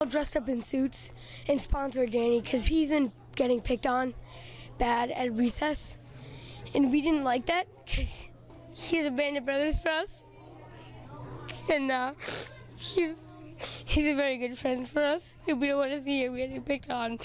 Dressed up in suits and sponsored Danny because he's been getting picked on bad at recess, and we didn't like that because he's a band of brothers for us, and he's a very good friend for us, and we don't want to see him getting picked on.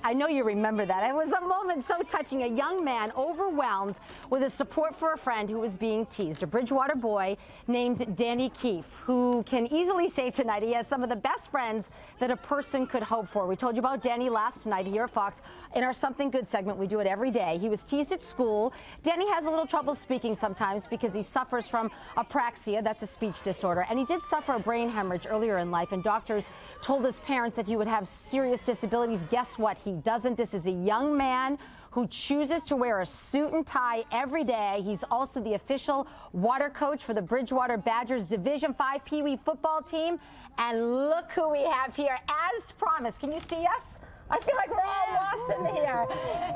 I know you remember that. It was a moment so touching. A young man overwhelmed with his support for a friend who was being teased. A Bridgewater boy named Danny Keefe, who can easily say tonight he has some of the best friends that a person could hope for. We told you about Danny last night here at Fox in our Something Good segment. We do it every day. He was teased at school. Danny has a little trouble speaking sometimes because he suffers from apraxia. That's a speech disorder. And he did suffer a brain hemorrhage earlier in life. And doctors told his parents that he would have serious disabilities. Guess what? He doesn't. This is a young man who chooses to wear a suit and tie every day. He's also the official water coach for the Bridgewater Badgers Division V Pee Wee football team. And look who we have here. As promised, can you see us? I feel like we're all lost in here.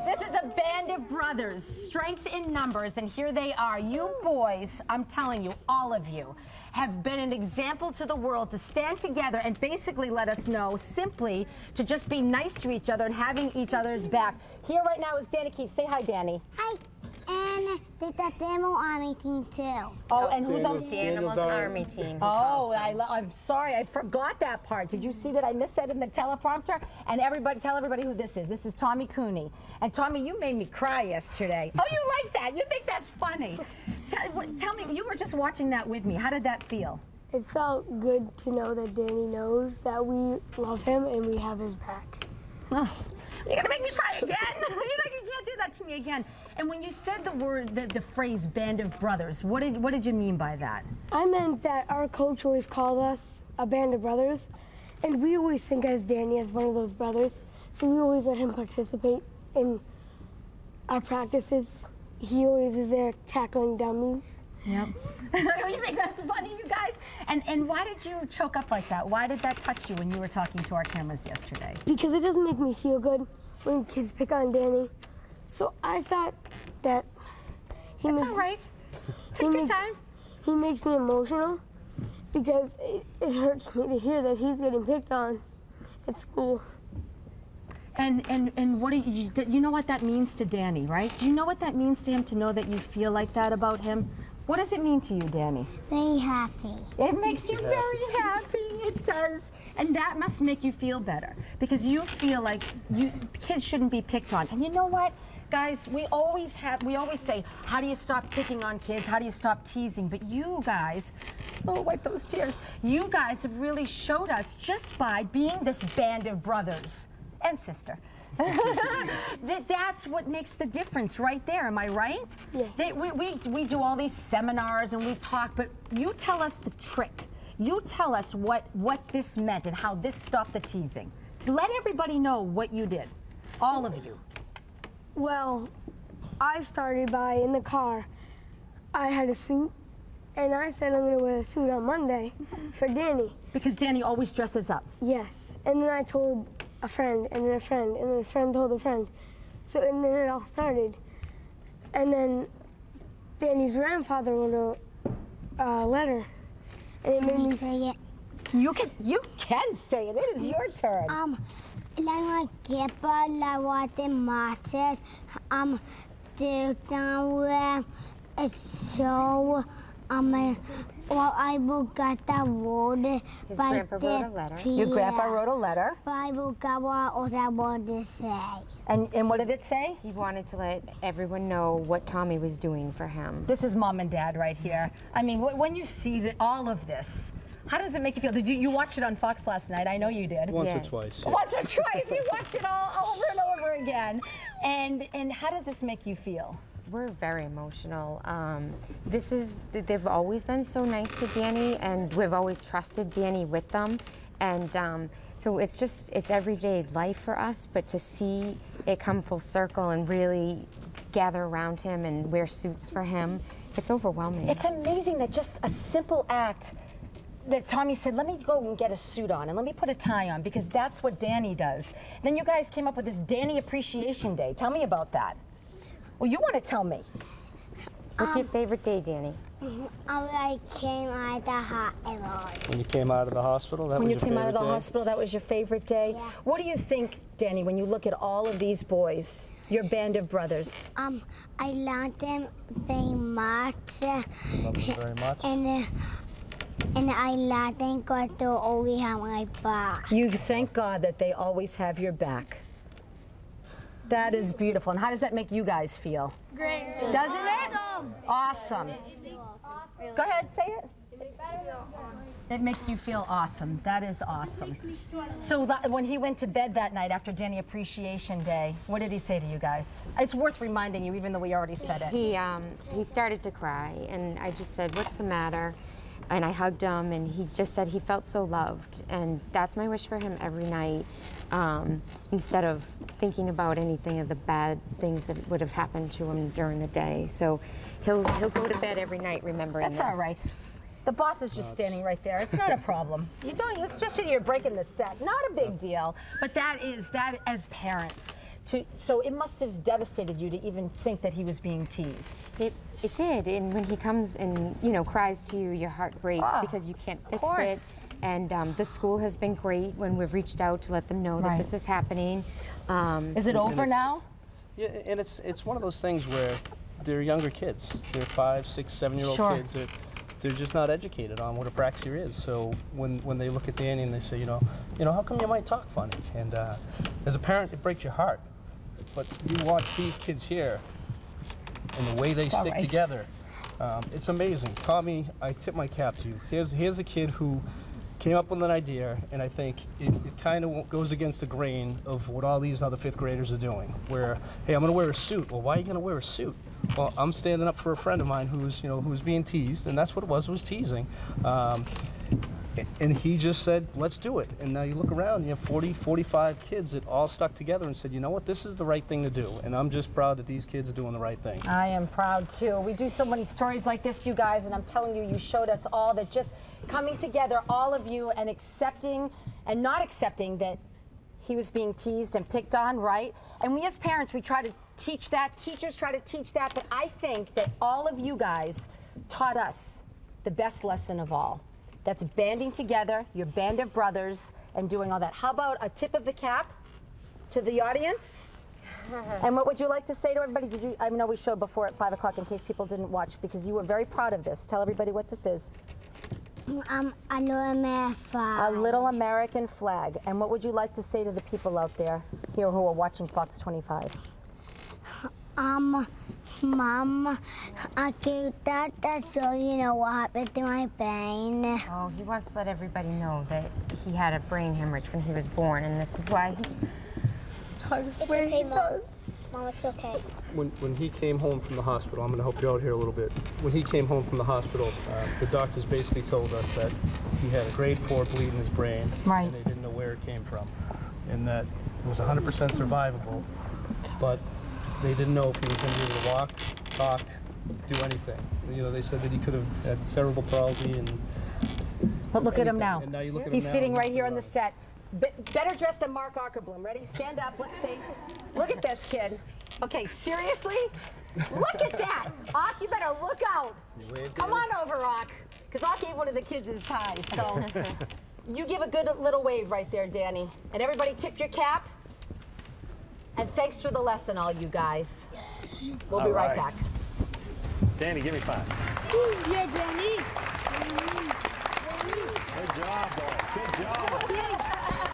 This is a band of brothers, strength in numbers, and here they are. You boys, I'm telling you, all of you, have been an example to the world to stand together and basically let us know simply to just be nice to each other and having each other's back. Here right now is Danny Keefe. Say hi, Danny. Hi. And the Danimal Army team too. Oh, and who's on Danimal's Army team? Oh, I'm sorry, I forgot that part. Did you see that I missed that in the teleprompter? And everybody, tell everybody who this is. This is Tommy Cooney. And Tommy, you made me cry yesterday. Oh, you like that? You think that's funny? Tell me, you were just watching that with me. How did that feel? It felt good to know that Danny knows that we love him and we have his back. Oh, you're gonna make me cry again? You can't do that to me again. And when you said the phrase "band of brothers," what did you mean by that? I meant that our coach always called us a band of brothers, and we always think as Danny as one of those brothers. So we always let him participate in our practices. He always is there tackling dummies. Yep. You think that's funny, you guys? And why did you choke up like that? Why did that touch you when you were talking to our cameras yesterday? Because it doesn't make me feel good when kids pick on Danny. So I thought that he That's makes, all right. Take your time. He makes me emotional because it hurts me to hear that he's getting picked on at school. And what do you know what that means to Danny, right? Do you know what that means to him to know that you feel like that about him? What does it mean to you, Danny? Very happy. It makes you very happy. It does. And that must make you feel better because you feel like kids shouldn't be picked on. And you know what? Guys, we always say, how do you stop picking on kids? How do you stop teasing? But you guys, oh, wipe those tears. You guys have really showed us just by being this band of brothers and sister. That's what makes the difference right there, am I right? Yeah. We do all these seminars and we talk, but you tell us the trick. You tell us what this meant and how this stopped the teasing. Let everybody know what you did, all of you. Well, I started by, in the car, I had a suit, and I said I'm gonna wear a suit on Monday for Danny. Because Danny always dresses up. Yes, and then I told a friend, and then a friend, and then a friend told a friend. So, and then it all started. And then Danny's grandfather wrote a letter, and it made me say it. You can say it. It is your turn. Lang kepa lawate mates de down so well, I will get that word. His grandpa wrote a letter. Your grandpa wrote a letter. I will go what I want to say. And what did it say? He wanted to let everyone know what Tommy was doing for him. This is Mom and Dad right here. I mean, when you see all of this, how does it make you feel? Did you watch it on Fox last night? I know you did. Once or twice. Yeah. Once or twice. You watch it all over and over again. And how does this make you feel? We're very emotional. They've always been so nice to Danny, and we've always trusted Danny with them. And so it's everyday life for us, but to see it come full circle and really gather around him and wear suits for him, it's overwhelming. It's amazing that just a simple act that Tommy said, let me go and get a suit on and let me put a tie on because that's what Danny does. And then you guys came up with this Danny Appreciation Day. Tell me about that. Well, you want to tell me. What's your favorite day, Danny? I came out of the hospital. When you came out of the hospital, that When was you your came out favorite of the day? hospital, that was your favorite day? Yeah. What do you think, Danny, when you look at all of these boys, your band of brothers? I love them very much. Love them very much. And I love them because they always have my back. You thank God that they always have your back. That is beautiful. And how does that make you guys feel? Great. Doesn't it? Awesome. Go ahead, say it. It makes you feel awesome. That is awesome. So when he went to bed that night after Danny Appreciation Day, what did he say to you guys? It's worth reminding you, even though we already said it. He started to cry, and I just said, "What's the matter?" And I hugged him, and he just said he felt so loved, and that's my wish for him every night. Instead of thinking about anything of the bad things that would have happened to him during the day, so he'll go to bed every night remembering That's this. all right. The boss is just standing right there. It's not a problem. You don't. It's just you're breaking the set. Not a big deal. But that as parents. So it must have devastated you to even think that he was being teased. It did, and when he comes and cries to you, your heart breaks because you can't fix it. And the school has been great when we've reached out to let them know that this is happening. Is it over now? Yeah, and it's one of those things where they're younger kids. They're 5, 6, 7-year-old kids. They're just not educated on what apraxia is. So when they look at Danny and they say, how come you might talk funny? And as a parent, it breaks your heart. But you watch these kids here, and the way they stick together, it's amazing. Tommy, I tip my cap to you. Here's a kid who came up with an idea, and I think it kind of goes against the grain of what all these other 5th graders are doing, where, hey, I'm gonna wear a suit. Well, why are you gonna wear a suit? Well, I'm standing up for a friend of mine who's being teased, and that's what it was teasing. And he just said, let's do it. And now you look around, you have 40, 45 kids that all stuck together and said, you know what, this is the right thing to do. And I'm just proud that these kids are doing the right thing. I am proud too. We do so many stories like this, you guys, and I'm telling you, you showed us all that just coming together, all of you, and accepting and not accepting that he was being teased and picked on, right? And we as parents, we try to teach that, teachers try to teach that, but I think that all of you guys taught us the best lesson of all. That's banding together, your band of brothers, and doing all that. How about a tip of the cap to the audience? And what would you like to say to everybody? I know we showed before at 5 o'clock in case people didn't watch, because you were very proud of this. Tell everybody what this is. A little American flag. A little American flag. And what would you like to say to the people out there here who are watching Fox 25? Mom, I gave that so you know what happened to my brain. Oh, he wants to let everybody know that he had a brain hemorrhage when he was born, and this is why he talks the way he does. Mom, it's okay. When he came home from the hospital, I'm going to help you out here a little bit. When he came home from the hospital, the doctors basically told us that he had a grade 4 bleed in his brain, and they didn't know where it came from, and that it was 100% survivable, but they didn't know if he was going to be able to walk, talk, do anything. They said that he could have had cerebral palsy and. But look at him now. And now you look at him He's now sitting and right here on the set. Better dressed than Mark Ockerbloom. Ready? Stand up. Let's see. Look at this kid. Okay, seriously? Look at that. Ock, you better look out. Come on over, Ock. Because Ock gave one of the kids his ties. So you give a good little wave right there, Danny. And everybody tip your cap. And thanks for the lesson, all you guys. We'll be right back. Danny, give me 5. Yeah, Danny. Good job, boys. Good job.